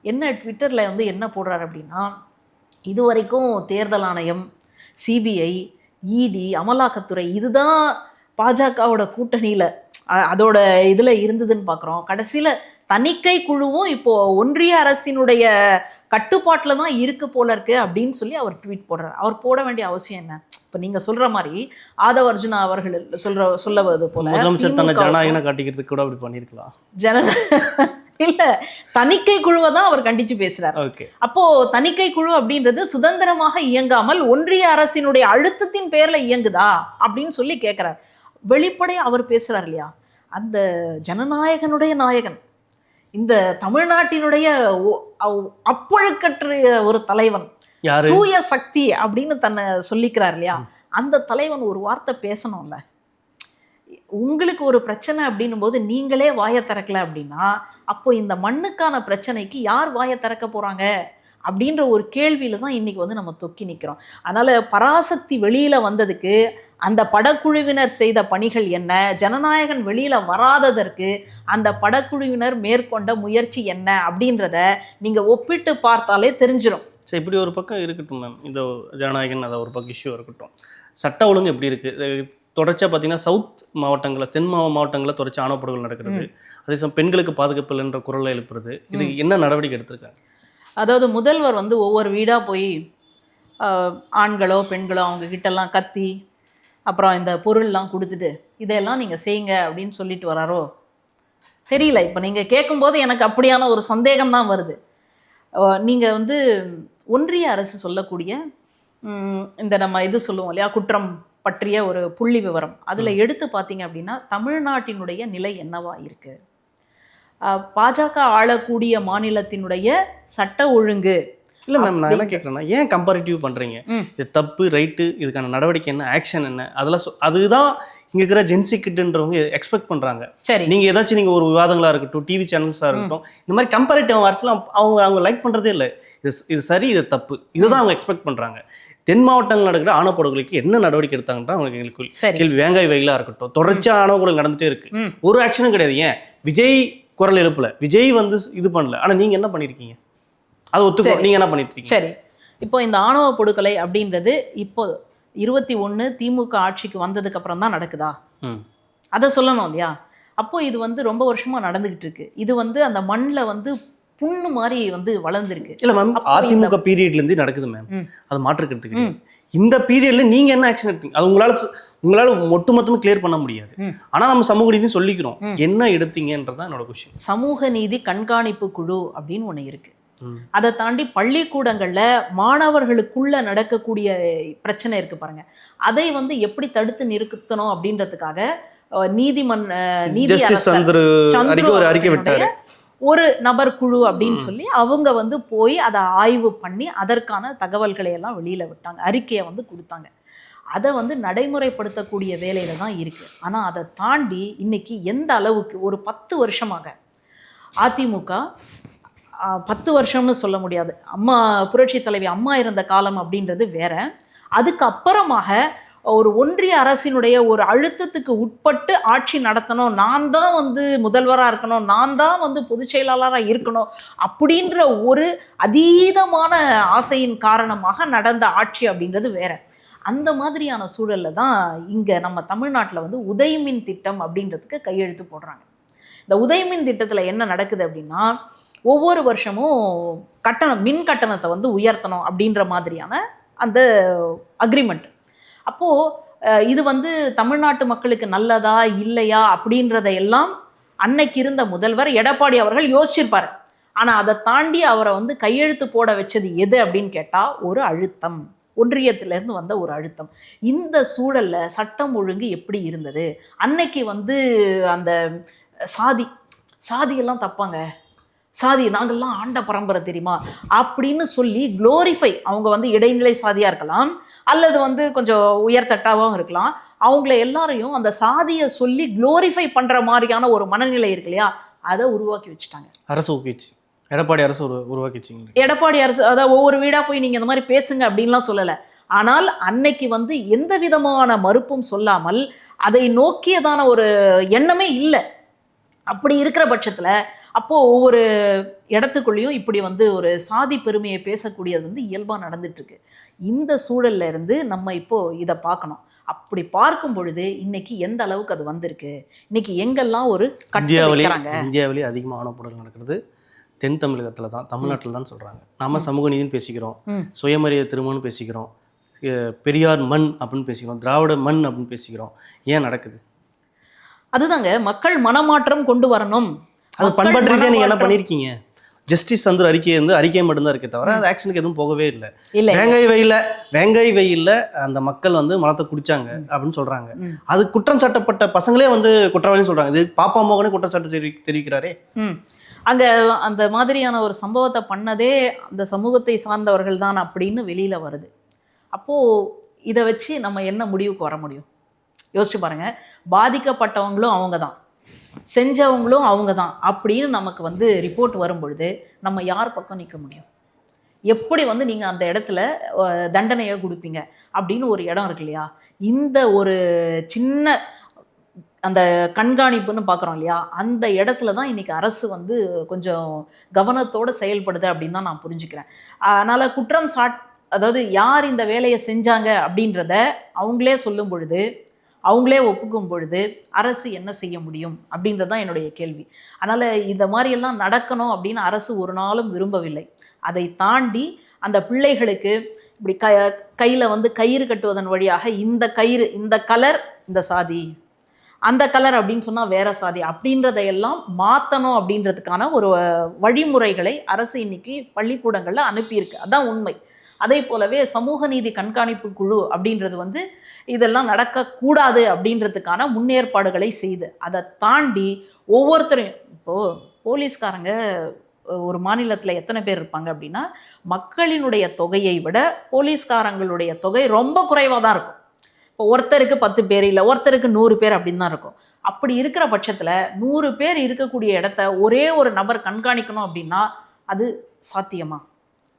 B: என்ன ட்விட்டரில் வந்து என்ன போடுறார் அப்படின்னா, இதுவரைக்கும் தேர்தல் ஆணையம், சிபிஐ, இடி, அமலாக்கத்துறை இதுதான் பாஜகவோட கூட்டணியில் அதோட இதில் இருந்ததுன்னு பார்க்குறோம். கடைசியில் தணிக்கை குழுவும் இப்போது ஒன்றிய அரசினுடைய கட்டுப்பாட்டில் தான் இருக்கு போல இருக்கு அப்படின்னு சொல்லி அவர் ட்வீட் போடுறார். அவர் போட வேண்டிய அவசியம் என்ன? இப்போ நீங்கள் சொல்கிற மாதிரி ஆதவ அர்ஜுனா அவர்கள் சொல்லுவது போல
A: முதலமைச்சர் தன்னை ஜனநாயகனை காட்டிக்கிறதுக்கு கூட அப்படி பண்ணியிருக்கலாம்.
B: இல்லை, தணிக்கை குழுவை தான் அவர் கண்டித்து பேசுகிறார். அப்போ தணிக்கை குழு அப்படின்றது சுதந்திரமாக இயங்காமல் ஒன்றிய அரசினுடைய அழுத்தத்தின் பேரில் இயங்குதா அப்படின்னு சொல்லி கேட்குறார். வெளிப்படையா அவர் பேசுகிறார் இல்லையா, அந்த ஜனநாயகனுடைய நாயகன், இந்த தமிழ்நாட்டினுடைய அப்பழுக்கற்ற ஒரு தலைவன், தூய சக்தி அப்படின்னு தன்னை சொல்லிக்கிறார் இல்லையா, அந்த தலைவன் ஒரு வார்த்தை பேசணும்ல. உங்களுக்கு ஒரு பிரச்சனை அப்படின்னும் போது நீங்களே வாயை திறக்கல அப்படின்னா அப்போ இந்த மண்ணுக்கான பிரச்சனைக்கு யார் வாயை திறக்க போறாங்க அப்படின்ற ஒரு கேள்வியில தான் இன்னைக்கு வந்து நம்ம தொக்கி நிற்கிறோம். அதனால பராசக்தி வெளியில வந்ததுக்கு அந்த படக்குழுவினர் செய்த பணிகள் என்ன, ஜனநாயகன் வெளியில வராததற்கு அந்த படக்குழுவினர் மேற்கொண்ட முயற்சி என்ன அப்படின்றத நீங்க ஒப்பிட்டு பார்த்தாலே தெரிஞ்சிடும்.
A: சரி, இப்படி ஒரு பக்கம் இருக்கட்டும் மேம், இந்த ஜனநாயகன் அதை ஒரு பக்கம் இஷ்யூ இருக்கட்டும். சட்ட ஒழுங்கு எப்படி இருக்குது? தொடர்ச்சியாக பார்த்தீங்கன்னா சவுத் மாவட்டங்களில், தென் மாவட்டங்களில் தொடர்ச்சி ஆணவப்படுகொலை நடக்கிறது. அதே சமயம் பெண்களுக்கு பாதுகாப்பு இல்லைன்ற குரலை எழுப்புறது. இது என்ன நடவடிக்கை எடுத்திருக்காங்க?
B: அதாவது முதல்வர் வந்து ஒவ்வொரு வீடாக போய் ஆண்களோ பெண்களோ அவங்க கிட்டலாம் கத்தி அப்புறம் இந்த பொருள்லாம் கொடுத்துட்டு இதெல்லாம் நீங்கள் செய்யுங்க அப்படின்னு சொல்லிட்டு வராரோ தெரியல. இப்போ நீங்கள் கேட்கும்போது எனக்கு அப்படியான ஒரு சந்தேகம்தான் வருது. நீங்கள் வந்து ஒன்றிய அரசு சொல்லக்கூடிய இந்த நம்ம இது சொல்லுவோம் இல்லையா, குற்றம் பற்றிய ஒரு புள்ளி விவரம், அதில் எடுத்து பார்த்தீங்க அப்படின்னா தமிழ்நாட்டினுடைய நிலை என்னவா இருக்குது, பாஜக ஆளக்கூடிய மாநிலத்தினுடைய சட்ட ஒழுங்கு.
A: இல்லை மேம், நான் என்ன கேட்குறேன்னா, ஏன் கம்பேரிட்டிவ் பண்ணுறீங்க? இது தப்பு ரைட்டு, இதுக்கான நடவடிக்கை என்ன, ஆக்ஷன் என்ன, அதெல்லாம் அதுதான் இங்கே இருக்கிற ஜென்சி கிட்டுன்றவங்க எக்ஸ்பெக்ட் பண்ணுறாங்க. சரி, நீங்கள் ஏதாச்சும் நீங்கள் ஒரு விவாதங்களாக இருக்கட்டும், டிவி சேனல்ஸாக இருக்கட்டும், இந்த மாதிரி கம்பேரிட்டிவ் வார்ஸ்லாம் அவங்க லைக் பண்ணுறதே இல்லை. இது சரி, இது தப்பு, இதுதான் அவங்க எக்ஸ்பெக்ட் பண்ணுறாங்க. தென் மாவட்டங்கள் நடக்கிற ஆணவப்படுகொலைக்கு என்ன நடவடிக்கை எடுத்தாங்கன்ற அவங்க எங்களுக்கு கேள்வி. வேங்காய் வயலாக இருக்கட்டும், தொடர்ச்சியாக ஆணவப்படுகொலை நடந்துகிட்டே இருக்கு, ஒரு ஆக்ஷனும் கிடையாது. ஏன் விஜய் குரல் எழுப்பல, விஜய் வந்து இது பண்ணல, ஆனால் நீங்கள் என்ன பண்ணியிருக்கீங்க? அதை ஒத்துக்கோ, நீங்கள் என்ன பண்ணிட்டு இருக்கீங்க?
B: சரி, இப்போ இந்த ஆணவ படுகொலை அப்படின்றது இப்போ 21 திமுக ஆட்சிக்கு வந்ததுக்கு அப்புறம் தான் நடக்குதா? அதை சொல்லணும் இல்லையா? அப்போ இது வந்து ரொம்ப வருஷமா நடந்துகிட்டு இருக்கு. இது வந்து அந்த மண்ணில் வந்து புண்ணு மாதிரி வந்து வளர்ந்துருக்கு.
A: இல்லை மேம், அதிமுக பீரியட்லேருந்து நடக்குது மேம், அது மாற்றுக்கிறதுக்கு. இந்த பீரியட்ல நீங்க என்ன ஆக்ஷன் எடுத்தீங்க? அது உங்களால ஒட்டுமொத்தமாக கிளியர் பண்ண முடியாது. ஆனா நம்ம சமூக நீதி சொல்லிக்கிறோம், என்ன எடுத்தீங்கன்றதான் என்னோட கொஸ்டின்.
B: சமூக நீதி கண்காணிப்பு குழு அப்படின்னு ஒண்ணு இருக்கு. அதை தாண்டி பள்ளிக்கூடங்கள்ல மாணவர்களுக்குள்ள நடக்கக்கூடிய பிரச்சனை இருக்கு பாருங்க, அதை வந்து எப்படி தடுத்து நிறுத்தணும் அப்படின்றதுக்காக நீதி
A: ஒரு அறிக்கை விட்டாரு,
B: ஒரு நபர் குழு அப்படின்னு சொல்லி அவங்க வந்து போய் அதை ஆய்வு பண்ணி அதற்கான தகவல்களை எல்லாம் வெளியில விட்டாங்க, அறிக்கையை வந்து கொடுத்தாங்க. அதை வந்து நடைமுறைப்படுத்தக்கூடிய வேலையில தான் இருக்கு. ஆனா அதை தாண்டி இன்னைக்கு எந்த அளவுக்கு ஒரு 10 வருஷமாக அதிமுக, 10 வருஷம்னு சொல்ல முடியாது, அம்மா புரட்சி தலைவி அம்மா இருந்த காலம் அப்படின்றது வேற, அதுக்கப்புறமாக ஒரு ஒன்றிய அரசினுடைய ஒரு அழுத்தத்துக்கு உட்பட்டு ஆட்சி நடத்தணும், நான் தான் வந்து முதல்வராக இருக்கணும், நான் தான் வந்து பொதுச் செயலாளராக இருக்கணும் அப்படின்ற ஒரு அதீதமான ஆசையின் காரணமாக நடந்த ஆட்சி அப்படின்றது வேற. அந்த மாதிரியான சூழல்ல தான் இங்கே நம்ம தமிழ்நாட்டில் வந்து உதயமின் திட்டம் அப்படின்றதுக்கு கையெழுத்து போடுறாங்க. இந்த உதயமின் திட்டத்தில் என்ன நடக்குது அப்படின்னா, ஒவ்வொரு வருஷமும் மின் கட்டணத்தை வந்து உயர்த்தணும் அப்படின்ற மாதிரியான அந்த அக்ரிமெண்ட். அப்போது இது வந்து தமிழ்நாட்டு மக்களுக்கு நல்லதா இல்லையா அப்படின்றதையெல்லாம் அன்னைக்கு இருந்த முதல்வர் எடப்பாடி அவர்கள் யோசிச்சிருப்பார். ஆனால் அதை தாண்டி அவரை வந்து கையெழுத்து போட வச்சது எது அப்படின்னு கேட்டால் ஒரு அழுத்தம், ஒன்றியத்திலேருந்து வந்த ஒரு அழுத்தம். இந்த சூழலில் சட்டம் ஒழுங்கு எப்படி இருந்தது? அன்னைக்கு வந்து அந்த சாதியெல்லாம் தப்பாங்க, சாதி நாங்கள்லாம் ஆண்ட பரம்பரை தெரியுமா அப்படின்னு சொல்லி குளோரிஃபை, அவங்க வந்து இடைநிலை சாதியாக இருக்கலாம் அல்லது வந்து கொஞ்சம் உயர்தட்டாகவும் இருக்கலாம், அவங்கள எல்லாரையும் அந்த சாதியை சொல்லி குளோரிஃபை பண்ணுற மாதிரியான ஒரு மனநிலை இருக்கு இல்லையா, அதை உருவாக்கி வச்சுட்டாங்க.
A: அரசு ஊக்குவிச்சு, எடப்பாடி அரசு உருவாக்கிச்சிங்க.
B: எடப்பாடி அரசு அதாவது ஒவ்வொரு வீடாக போய் நீங்கள் இந்த மாதிரி பேசுங்க அப்படின்லாம் சொல்லலை. ஆனால் அன்னைக்கு வந்து எந்த விதமான மறுப்பும் சொல்லாமல் அதை நோக்கியதான ஒரு எண்ணமே இல்லை. அப்படி இருக்கிற பட்சத்தில் அப்போது ஒவ்வொரு இடத்துக்குள்ளேயும் இப்படி வந்து ஒரு சாதி பெருமையை பேசக்கூடியது வந்து இயல்பாக நடந்துட்டுருக்கு. இந்த சூழல்ல இருந்து நம்ம இப்போது இதை பார்க்கணும். அப்படி பார்க்கும் பொழுது இன்னைக்கு எந்த அளவுக்கு அது வந்திருக்கு, இன்னைக்கு எங்கெல்லாம் ஒரு
A: இந்தியாவிலே அதிகமாக ஆணவப்படுதல் நடக்கிறது தென் தமிழகத்தில் தான், தமிழ்நாட்டில் தான் சொல்கிறாங்க. நம்ம சமூக நீதினு பேசிக்கிறோம், சுயமரியாதை திருமணம் பேசிக்கிறோம், பெரியார் மண் அப்படின்னு பேசிக்கிறோம், திராவிட மண் அப்படின்னு பேசிக்கிறோம். ஏன் நடக்குது?
B: அதுதாங்க, மக்கள் மனமாற்றம் கொண்டு வரணும்.
A: அது பண்பாட்டு ரீதியாக நீங்கள் என்ன பண்ணியிருக்கீங்க? ஜஸ்டிஸ் சந்துரு அறிக்கை மட்டும்தான் இருக்கே தவிர அது ஆக்ஷனுக்கு எதுவும் போகவே இல்லை. வேங்காய் வெயில்ல அந்த மக்கள் வந்து மலத்தை குடிச்சாங்க அப்படின்னு சொல்றாங்க. அது குற்றம் சாட்டப்பட்ட பசங்களே வந்து குற்றவாளின்னு சொல்றாங்க. இது பாப்பா மோகனே குற்றச்சாட்டு தெரிவிக்கிறாரே.
B: அங்க அந்த மாதிரியான ஒரு சம்பவத்தை பண்ணதே அந்த சமூகத்தை சார்ந்தவர்கள் தான் அப்படின்னு வெளியில வருது. அப்போ இதை வச்சு நம்ம என்ன முடிவுக்கு வர முடியும்? யோசிச்சு பாருங்க. பாதிக்கப்பட்டவங்களும் அவங்க தான், செஞ்சவங்களும் அவங்க தான் அப்படின்னு நமக்கு வந்து ரிப்போர்ட் வரும் பொழுது நம்ம யார் பக்கம் நிற்க முடியும்? எப்படி வந்து நீங்கள் அந்த இடத்துல தண்டனையை கொடுப்பீங்க அப்படின்னு ஒரு இடம் இருக்கு இல்லையா? இந்த ஒரு சின்ன அந்த கண்காணிப்புன்னு பார்க்குறோம் இல்லையா, அந்த இடத்துல தான் இன்றைக்கி அரசு வந்து கொஞ்சம் கவனத்தோடு செயல்படுது அப்படின்னு தான் நான் புரிஞ்சுக்கிறேன். அதனால் அதாவது யார் இந்த வேலையை செஞ்சாங்க அப்படின்றத அவங்களே சொல்லும் பொழுது, அவங்களே ஒப்புக்கும் பொழுது அரசு என்ன செய்ய முடியும் அப்படின்றது தான் என்னுடைய கேள்வி. அதனால் இந்த மாதிரியெல்லாம் நடக்கணும் அப்படின்னு அரசு ஒரு நாளும் விரும்பவில்லை. அதை தாண்டி அந்த பிள்ளைகளுக்கு இப்படி கையில் வந்து கயிறு கட்டுவதன் வழியாக இந்த கலர் இந்த சாதி, அந்த கலர் அப்படின்னு சொன்னால் வேற சாதி அப்படின்றதையெல்லாம் மாற்றணும் அப்படின்றதுக்கான ஒரு வழிமுறைகளை அரசு இன்னைக்கு பள்ளிக்கூடங்களில் அனுப்பியிருக்கு. அதான் உண்மை. அதே போலவே சமூக நீதி கண்காணிப்பு குழு அப்படின்றது வந்து இதெல்லாம் நடக்கக்கூடாது அப்படின்றதுக்கான முன்னேற்பாடுகளை செய்து, அதை தாண்டி ஒவ்வொருத்தரையும், இப்போது போலீஸ்காரங்க ஒரு மாநிலத்தில் எத்தனை பேர் இருப்பாங்க அப்படின்னா, மக்களினுடைய தொகையை விட போலீஸ்காரங்களுடைய தொகை ரொம்ப குறைவாக தான் இருக்கும். இப்போ ஒருத்தருக்கு 10 பேர், இல்லை ஒருத்தருக்கு 100 பேர் அப்படின்னு தான் இருக்கும். அப்படி இருக்கிற பட்சத்தில் 100 பேர் இருக்கக்கூடிய இடத்த ஒரே ஒரு நபர் கண்காணிக்கணும் அப்படின்னா அது சாத்தியமா?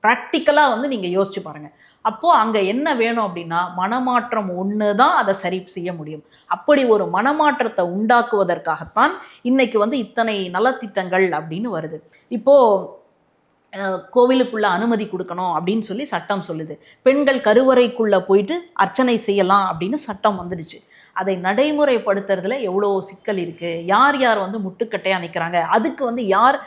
B: ப்ராக்டிக்கலாக வந்து நீங்கள் யோசிச்சு பாருங்கள். அப்போது அங்கே என்ன வேணும் அப்படின்னா, மனமாற்றம் ஒன்று தான் அதை சரி செய்ய முடியும். அப்படி ஒரு மனமாற்றத்தை உண்டாக்குவதற்காகத்தான் இன்னைக்கு வந்து இத்தனை நலத்திட்டங்கள் அப்படின்னு வருது. இப்போது கோவிலுக்குள்ள அனுமதி கொடுக்கணும் அப்படின்னு சொல்லி சட்டம் சொல்லுது. பெண்கள் கருவறைக்குள்ள போயிட்டு அர்ச்சனை செய்யலாம் அப்படின்னு சட்டம் வந்துடுச்சு. அதை நடைமுறைப்படுத்துறதுல எவ்வளோ சிக்கல் இருக்கு, யார் யார் வந்து முட்டுக்கட்டையா நிற்கிறாங்க, அதுக்கு வந்து யார்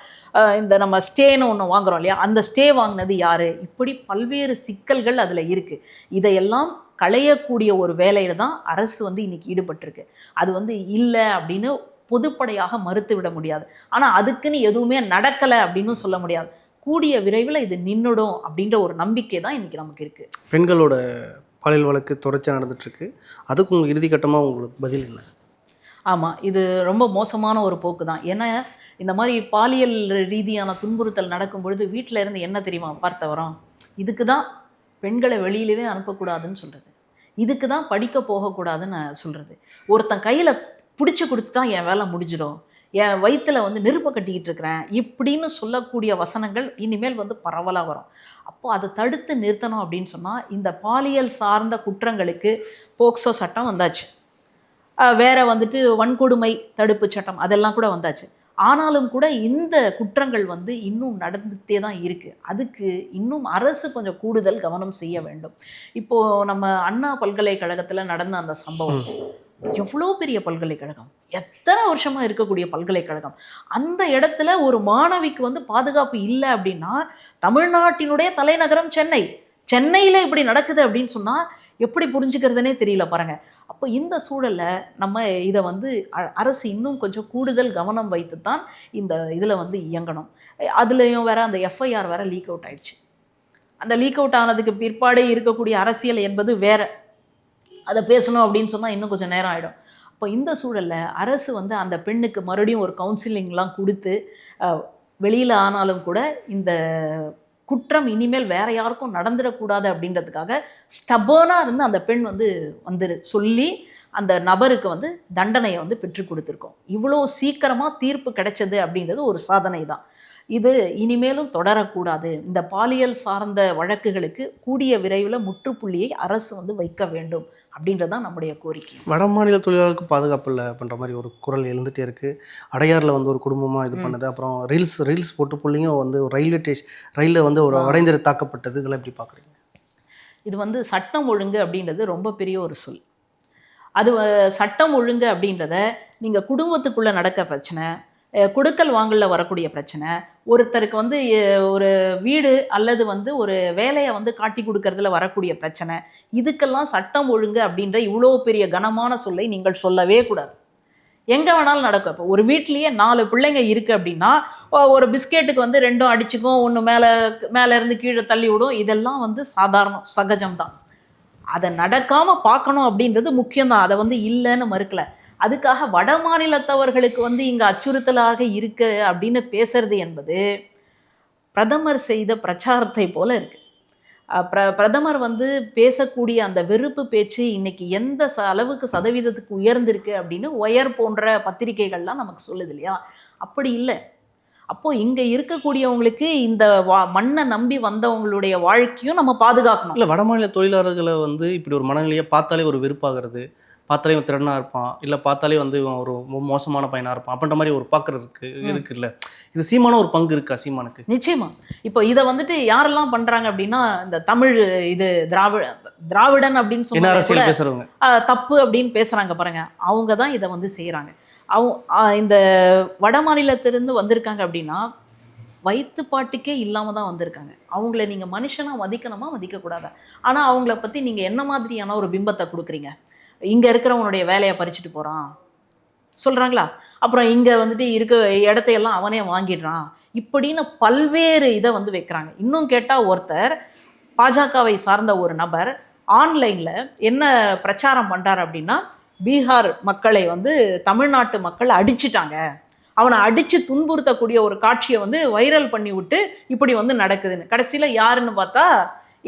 B: இந்த நம்ம ஸ்டேன்னு ஒன்று வாங்குறோம் இல்லையா, அந்த ஸ்டே வாங்கினது யாரு, இப்படி பல்வேறு சிக்கல்கள் அதில் இருக்கு. இதையெல்லாம் களையக்கூடிய ஒரு வேலையில தான் அரசு வந்து இன்னைக்கு ஈடுபட்டிருக்கு. அது வந்து இல்லை அப்படின்னு பொதுப்படையாக மறுத்து விட முடியாது. ஆனால் அதுக்குன்னு எதுவுமே நடக்கலை அப்படின்னு சொல்ல முடியாது. கூடிய விரைவில் இது நின்றுடும் அப்படின்ற ஒரு நம்பிக்கை தான் இன்னைக்கு நமக்கு இருக்கு.
A: பெண்களோட பாலியல் வழக்கு தொடர்ச்சியாக நடந்துட்டுருக்கு. அதுக்கு உங்கள் இறுதிக்கட்டமாக உங்களுக்கு பதில் என்ன?
B: ஆமாம், இது ரொம்ப மோசமான ஒரு போக்கு தான். ஏன்னா இந்த மாதிரி பாலியல் ரீதியான துன்புறுத்தல் நடக்கும் பொழுது வீட்டில் இருந்து என்ன தெரியுமா பார்த்த வரோம், இதுக்கு தான் பெண்களை வெளியிலவே அனுப்பக்கூடாதுன்னு சொல்கிறது, இதுக்கு தான் படிக்க போகக்கூடாதுன்னு சொல்கிறது, ஒருத்தன் கையில் பிடிச்சி கொடுத்துட்டா என் வேலை முடிஞ்சிடும், என் வயிற்றில் வந்து நெருப்பை கட்டிக்கிட்டு இருக்கிறேன் இப்படின்னு சொல்லக்கூடிய வசனங்கள் இனிமேல் வந்து பரவலாக வரும். அப்போது அதை தடுத்து நிறுத்தணும் அப்படின்னு சொன்னால் இந்த பாலியல் சார்ந்த குற்றங்களுக்கு போக்சோ சட்டம் வந்தாச்சு, வேற வந்துட்டு வன்கொடுமை தடுப்பு சட்டம் அதெல்லாம் கூட வந்தாச்சு. ஆனாலும் கூட இந்த குற்றங்கள் வந்து இன்னும் நடந்துகிட்டே தான் இருக்குது. அதுக்கு இன்னும் அரசு கொஞ்சம் கூடுதல் கவனம் செய்ய வேண்டும். இப்போது நம்ம அண்ணா பல்கலைக்கழகத்தில் நடந்த அந்த சம்பவம், எவ்வளோ பெரிய பல்கலைக்கழகம், எத்தனை வருஷமாக இருக்கக்கூடிய பல்கலைக்கழகம், அந்த இடத்துல ஒரு மாணவிக்கு வந்து பாதுகாப்பு இல்லை அப்படின்னா, தமிழ்நாட்டினுடைய தலைநகரம் சென்னையில் இப்படி நடக்குது அப்படின்னு சொன்னால் எப்படி புரிஞ்சுக்கிறதுனே தெரியல பாருங்க. அப்போ இந்த சூழலில் நம்ம இதை வந்து அரசு இன்னும் கொஞ்சம் கூடுதல் கவனம் வைத்து தான் இந்த இதில் வந்து இயங்கணும். அதுலேயும் வேற அந்த எஃப்ஐஆர் வேற லீக் அவுட் ஆயிடுச்சு. அந்த லீக் அவுட் ஆனதுக்கு பிற்பாடு இருக்கக்கூடிய அரசியல் என்பது வேற, அதை பேசணும் அப்படின்னு சொன்னால் இன்னும் கொஞ்சம் நேரம் ஆகிடும். அப்போ இந்த சூழலில் அரசு வந்து அந்த பெண்ணுக்கு மறுபடியும் ஒரு கவுன்சிலிங்லாம் கொடுத்து வெளியில் ஆனாலும் கூட இந்த குற்றம் இனிமேல் வேற யாருக்கும் நடந்துடக்கூடாது அப்படின்றதுக்காக ஸ்டபர்னாக இருந்து அந்த பெண் வந்து சொல்லி அந்த நபருக்கு வந்து தண்டனையை வந்து பெற்றுக் கொடுத்துருக்கோம். இவ்வளோ சீக்கிரமாக தீர்ப்பு கிடைச்சது அப்படின்றது ஒரு சாதனை தான். இது இனிமேலும் தொடரக்கூடாது. இந்த பாலியல் சார்ந்த வழக்குகளுக்கு கூடிய விரைவில் முற்றுப்புள்ளியை அரசு வந்து வைக்க வேண்டும் அப்படின்றதான் நம்முடைய கோரிக்கை.
A: வட மாநில தொழிலாளருக்கு பாதுகாப்பு இல்லை பண்ணுற மாதிரி ஒரு குரல் எழுந்துகிட்டே இருக்குது. அடையாரில் வந்து ஒரு குடும்பமாக இது பண்ணுது, அப்புறம் ரீல்ஸ் போட்டு பிள்ளைங்க வந்து ஒரு ரயிலில் வந்து ஒரு வடைந்தறி தாக்கப்பட்டது, இதெல்லாம் எப்படி பார்க்குறீங்க?
B: இது வந்து சட்டம் ஒழுங்கு அப்படின்றது ரொம்ப பெரிய ஒரு சொல். அது சட்டம் ஒழுங்கு அப்படின்றத நீங்கள் குடும்பத்துக்குள்ளே நடக்க பிரச்சனை, கொடுக்கல் வாங்கலில் வரக்கூடிய பிரச்சனை, ஒருத்தருக்கு வந்து ஒரு வீடு அல்லது வந்து ஒரு வேலையை வந்து காட்டி கொடுக்கறதுல வரக்கூடிய பிரச்சனை, இதுக்கெல்லாம் சட்டம் ஒழுங்கு அப்படின்ற இவ்வளோ பெரிய கனமான சொல்லை நீங்கள் சொல்லவே கூடாது. எங்கே வேணாலும் நடக்கும். இப்போ ஒரு வீட்லேயே 4 பிள்ளைங்க இருக்குது அப்படின்னா ஒரு பிஸ்கெட்டுக்கு வந்து 2 அடிச்சுக்கும், ஒன்று மேலே இருந்து கீழே தள்ளி விடும், இதெல்லாம் வந்து சாதாரணம், சகஜம்தான். அதை நடக்காமல் பார்க்கணும் அப்படின்றது முக்கியம்தான், அதை வந்து இல்லைன்னு மறுக்கலை. அதுக்காக வட மாநிலத்தவர்களுக்கு வந்து இங்கே அச்சுறுத்தலாக இருக்கு அப்படின்னு பேசுறது என்பது பிரதமர் செய்த பிரச்சாரத்தை போல இருக்கு. பிரதமர் வந்து பேசக்கூடிய அந்த வெறுப்பு பேச்சு இன்னைக்கு எந்த அளவுக்கு சதவீதத்துக்கு உயர்ந்திருக்கு அப்படின்னு ஒயர் போன்ற பத்திரிகைகள்லாம் நமக்கு சொல்லுது இல்லையா? அப்படி இல்லை. அப்போது இங்கே இருக்கக்கூடியவங்களுக்கு இந்த மண்ணை நம்பி வந்தவங்களுடைய வாழ்க்கையும் நம்ம பாதுகாக்கணும்.
A: இல்லை, வட மாநில தொழிலாளர்களை வந்து இப்படி ஒரு மனநிலையை பார்த்தாலே ஒரு வெறுப்பாகிறது, பார்த்தாலே இவன் திறனாக இருப்பான், இல்லை பார்த்தாலே வந்து இவன் ஒரு மோசமான பையனாக இருப்பான் அப்படின்ற மாதிரி ஒரு இருக்குல்ல. இது சீமான ஒரு பங்கு இருக்கா சீமானுக்கு?
B: நிச்சயமா. இப்போ இதை வந்துட்டு யாரெல்லாம் பண்ணுறாங்க அப்படின்னா, இந்த தமிழ் இது திராவிடன் அப்படின்னு சொல்லி
A: அரசியல் பேசுகிறவங்க
B: தப்பு அப்படின்னு பேசுகிறாங்க பாருங்க, அவங்க தான் இதை வந்து செய்கிறாங்க. இந்த வட மாநிலத்திலிருந்து வந்திருக்காங்க அப்படின்னா வயிற்றுப்பாட்டுக்கே இல்லாமல் தான் வந்திருக்காங்க. அவங்கள நீங்கள் மனுஷனாக மதிக்கணுமா மதிக்கக்கூடாதா? ஆனால் அவங்கள பற்றி நீங்கள் என்ன மாதிரியான ஒரு பிம்பத்தை கொடுக்குறீங்க? இங்கே இருக்கிறவனுடைய வேலையை பறிச்சுட்டு போகிறான் சொல்கிறாங்களா? அப்புறம் இங்கே வந்துட்டு இருக்க இடத்தையெல்லாம் அவனே வாங்கிடுறான், இப்படின்னு பல்வேறு இதை வந்து வைக்கிறாங்க. இன்னும் கேட்டால் ஒருத்தர் பாஜகவை சார்ந்த ஒரு நபர் ஆன்லைனில் என்ன பிரச்சாரம் பண்ணுறார் அப்படின்னா, பீகார் மக்களை வந்து தமிழ்நாட்டு மக்கள் அடிச்சிட்டாங்க, அவனை அடித்து துன்புறுத்தக்கூடிய ஒரு காட்சியை வந்து வைரல் பண்ணி விட்டு இப்படி வந்து நடக்குதுன்னு, கடைசியில் யாருன்னு பார்த்தா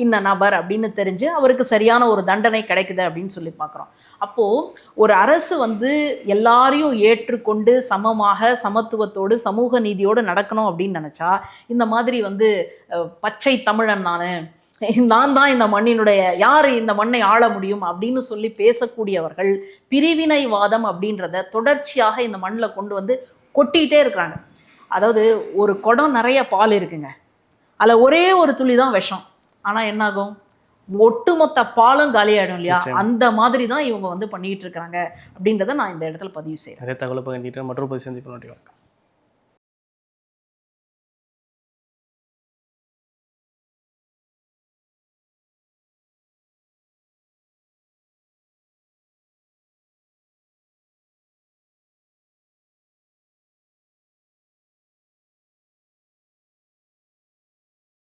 B: இந்த நபர் அப்படின்னு தெரிஞ்சு அவருக்கு சரியான ஒரு தண்டனை கிடைக்குது அப்படின்னு சொல்லி பார்க்குறோம். அப்போது ஒரு அரசு வந்து எல்லாரையும் ஏற்றுக்கொண்டு சமமாக சமத்துவத்தோடு சமூக நீதியோடு நடக்கணும் அப்படின்னு நினச்சா, இந்த மாதிரி வந்து பச்சை தமிழன் நான் தான் இந்த மண்ணினுடைய யார் இந்த மண்ணை ஆள முடியும் அப்படின்னு சொல்லி பேசக்கூடியவர்கள் பிரிவினைவாதம் அப்படின்றத தொடர்ச்சியாக இந்த மண்ணில் கொண்டு வந்து கொட்டிகிட்டே இருக்கிறாங்க. அதாவது ஒரு குடம் நிறைய பால் இருக்குங்க, அதில் ஒரே ஒரு துளி தான் விஷம், ஆனால் என்னாகும், ஒட்டுமொத்த பாலும் காலியாயிடும் இல்லையா? அந்த மாதிரி தான் இவங்க வந்து பண்ணிட்டு இருக்காங்க அப்படின்றத நான் இந்த இடத்துல பதிவு செய்கிறேன்.
A: நிறைய தகவலை பகிர்ந்துட்டு மற்றொரு பதிவு சந்திப்போம்.